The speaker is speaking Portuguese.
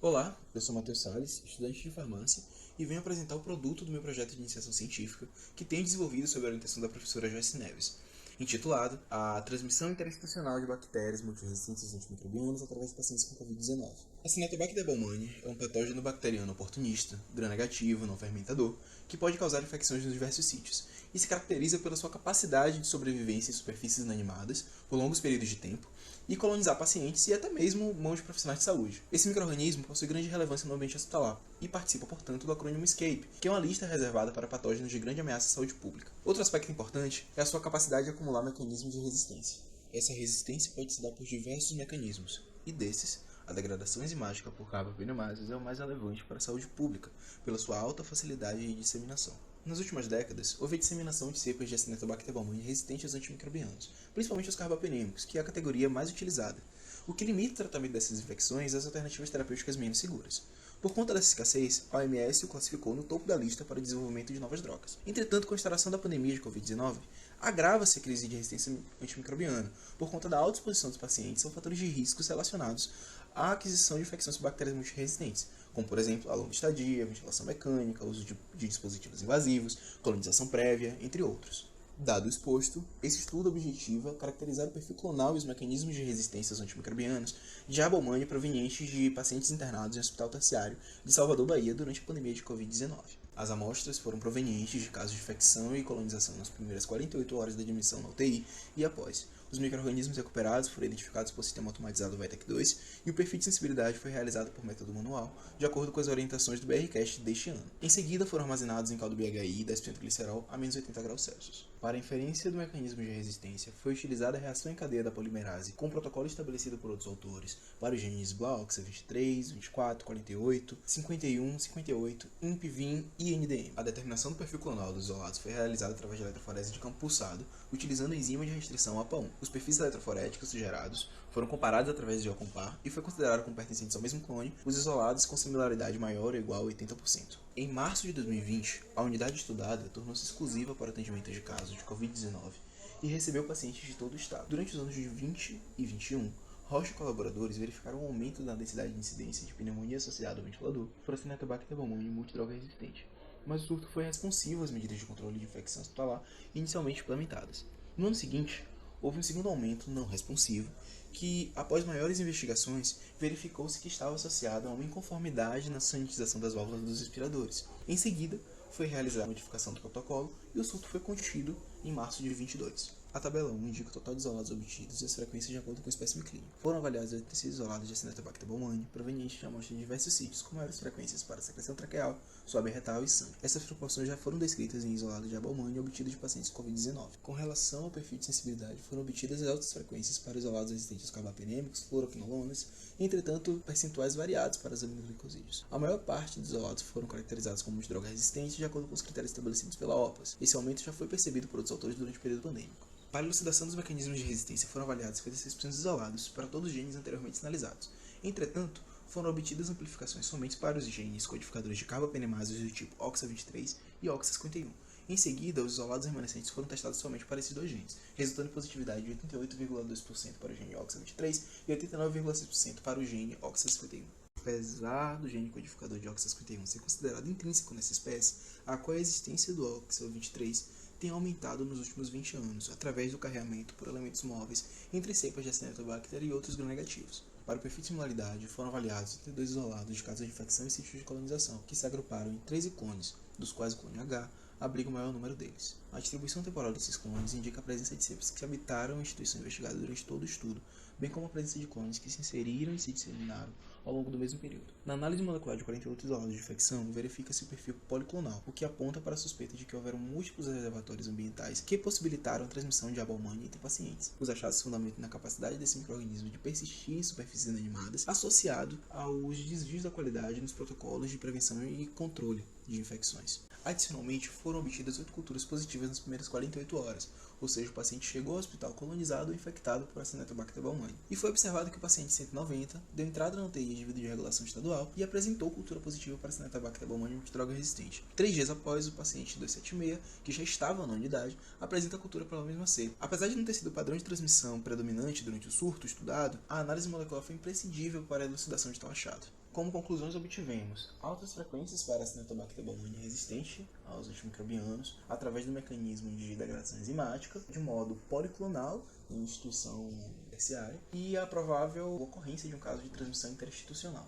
Olá, eu sou Matheus Salles, estudante de farmácia, e venho apresentar o produto do meu projeto de iniciação científica que tenho desenvolvido sob a orientação da professora Joyce Neves, intitulado A Transmissão Interinstitucional de Bactérias Multiresistentes Antimicrobianas através de pacientes com Covid-19. A Acinetobacter baumannii é um patógeno bacteriano oportunista, gram-negativo, não fermentador, que pode causar infecções nos diversos sítios, e se caracteriza pela sua capacidade de sobrevivência em superfícies inanimadas por longos períodos de tempo, e colonizar pacientes e até mesmo mãos de profissionais de saúde. Esse micro-organismo possui grande relevância no ambiente hospitalar e participa, portanto, do acrônimo ESCAPE, que é uma lista reservada para patógenos de grande ameaça à saúde pública. Outro aspecto importante é a sua capacidade de acumular mecanismos de resistência. Essa resistência pode se dar por diversos mecanismos, e desses, a degradação enzimática por carbapenimases é o mais relevante para a saúde pública, pela sua alta facilidade de disseminação. Nas últimas décadas, houve a disseminação de cepas de Acinetobacter baumannii resistentes aos antimicrobianos, principalmente aos carbapenêmicos, que é a categoria mais utilizada, o que limita o tratamento dessas infecções às alternativas terapêuticas menos seguras. Por conta dessa escassez, a OMS o classificou no topo da lista para o desenvolvimento de novas drogas. Entretanto, com a instauração da pandemia de Covid-19, agrava-se a crise de resistência antimicrobiana, por conta da alta exposição dos pacientes a fatores de riscos relacionados à aquisição de infecções por bactérias multiresistentes, como por exemplo a longa estadia, ventilação mecânica, uso de dispositivos invasivos, colonização prévia, entre outros. Dado o exposto, esse estudo objetiva caracterizar o perfil clonal e os mecanismos de resistência aos antimicrobianos de A. baumannii provenientes de pacientes internados em hospital terciário de Salvador, Bahia, durante a pandemia de Covid-19. As amostras foram provenientes de casos de infecção e colonização nas primeiras 48 horas da admissão na UTI e após. Os micro-organismos recuperados foram identificados por sistema automatizado VETEC2 e o perfil de sensibilidade foi realizado por método manual, de acordo com as orientações do BRCast deste ano. Em seguida, foram armazenados em caldo BHI e 10% glicerol a menos 80 graus Celsius. Para a inferência do mecanismo de resistência, foi utilizada a reação em cadeia da polimerase, com o protocolo estabelecido por outros autores, para os genes BLA-OXA 23, 24, 48, 51, 58, INP, VIN e NDM. A determinação do perfil clonal dos isolados foi realizada através de eletroforese de campo pulsado, utilizando a enzima de restrição APA1. Os perfis eletroforéticos gerados foram comparados através de GeoCompar e foi considerado como pertencentes ao mesmo clone os isolados com similaridade maior ou igual a 80%. Em março de 2020, a unidade estudada tornou-se exclusiva para atendimento de casos de Covid-19 e recebeu pacientes de todo o estado. Durante os anos de 20 e 21, Rocha e colaboradores verificaram um aumento na densidade de incidência de pneumonia associada ao ventilador por Acinetobacter baumannii multidroga resistente, mas o surto foi responsivo às medidas de controle de infecção hospitalar inicialmente implementadas. No ano seguinte, houve um segundo aumento não responsivo, que, após maiores investigações, verificou-se que estava associado a uma inconformidade na sanitização das válvulas dos respiradores. Em seguida, foi realizada a modificação do protocolo e o surto foi contido em março de 22. A tabela 1 indica o total de isolados obtidos e as frequências de acordo com o espécime clínico. Foram avaliados 86 isolados de Acinetobacter baumannii provenientes de amostras de diversos sítios, com maiores frequências para secreção traqueal, suave retal e sangue. Essas proporções já foram descritas em isolados de A. baumannii obtidos de pacientes com Covid-19. Com relação ao perfil de sensibilidade, foram obtidas altas frequências para isolados resistentes aos carbapenêmicos, fluoroquinolonas, entretanto, percentuais variados para os aminoglicosídeos. A maior parte dos isolados foram caracterizados como multidroga resistente de acordo com os critérios estabelecidos pela OPAS. Esse aumento já foi percebido por outros autores durante o período pandêmico. Para a elucidação dos mecanismos de resistência, foram avaliados 56% isolados para todos os genes anteriormente sinalizados. Entretanto, foram obtidas amplificações somente para os genes codificadores de carbapenimases do tipo OXA23 e OXA51. Em seguida, os isolados remanescentes foram testados somente para esses dois genes, resultando em positividade de 88,2% para o gene OXA23 e 89,6% para o gene OXA51. Apesar do gene codificador de OXA51 ser considerado intrínseco nessa espécie, a coexistência do OXA23 tem aumentado nos últimos 20 anos, através do carreamento por elementos móveis entre cepas de Acinetobacter e outros gram-negativos. Para o perfil de similaridade, foram avaliados 32 isolados de casos de infecção e sítios de colonização, que se agruparam em 13 clones, dos quais o clone H abriga o maior número deles. A distribuição temporal desses clones indica a presença de cepas que habitaram a instituição investigada durante todo o estudo, bem como a presença de clones que se inseriram e se disseminaram ao longo do mesmo período. Na análise molecular de 48 isolados de infecção, verifica-se o perfil policlonal, o que aponta para a suspeita de que houveram múltiplos reservatórios ambientais que possibilitaram a transmissão de A. baumannii entre pacientes. Os achados se fundamentam na capacidade desse micro-organismo de persistir em superfícies inanimadas, associado aos desvios da qualidade nos protocolos de prevenção e controle de infecções. Adicionalmente, foram obtidas 8 culturas positivas nas primeiras 48 horas, ou seja, o paciente chegou ao hospital colonizado ou infectado por Acinetobacter baumannii. E foi observado que o paciente 190 deu entrada na UTI devido de regulação estadual e apresentou cultura positiva para Acinetobacter baumannii multidroga resistente. 3 dias após, o paciente 276, que já estava na unidade, apresenta cultura pela mesma cepa. Apesar de não ter sido o padrão de transmissão predominante durante o surto estudado, a análise molecular foi imprescindível para a elucidação de tal achado. Como conclusões, obtivemos altas frequências para a Acinetobacter baumannii resistente aos antimicrobianos através do mecanismo de degradação enzimática, de modo policlonal, em instituição terciária, e a provável ocorrência de um caso de transmissão interinstitucional.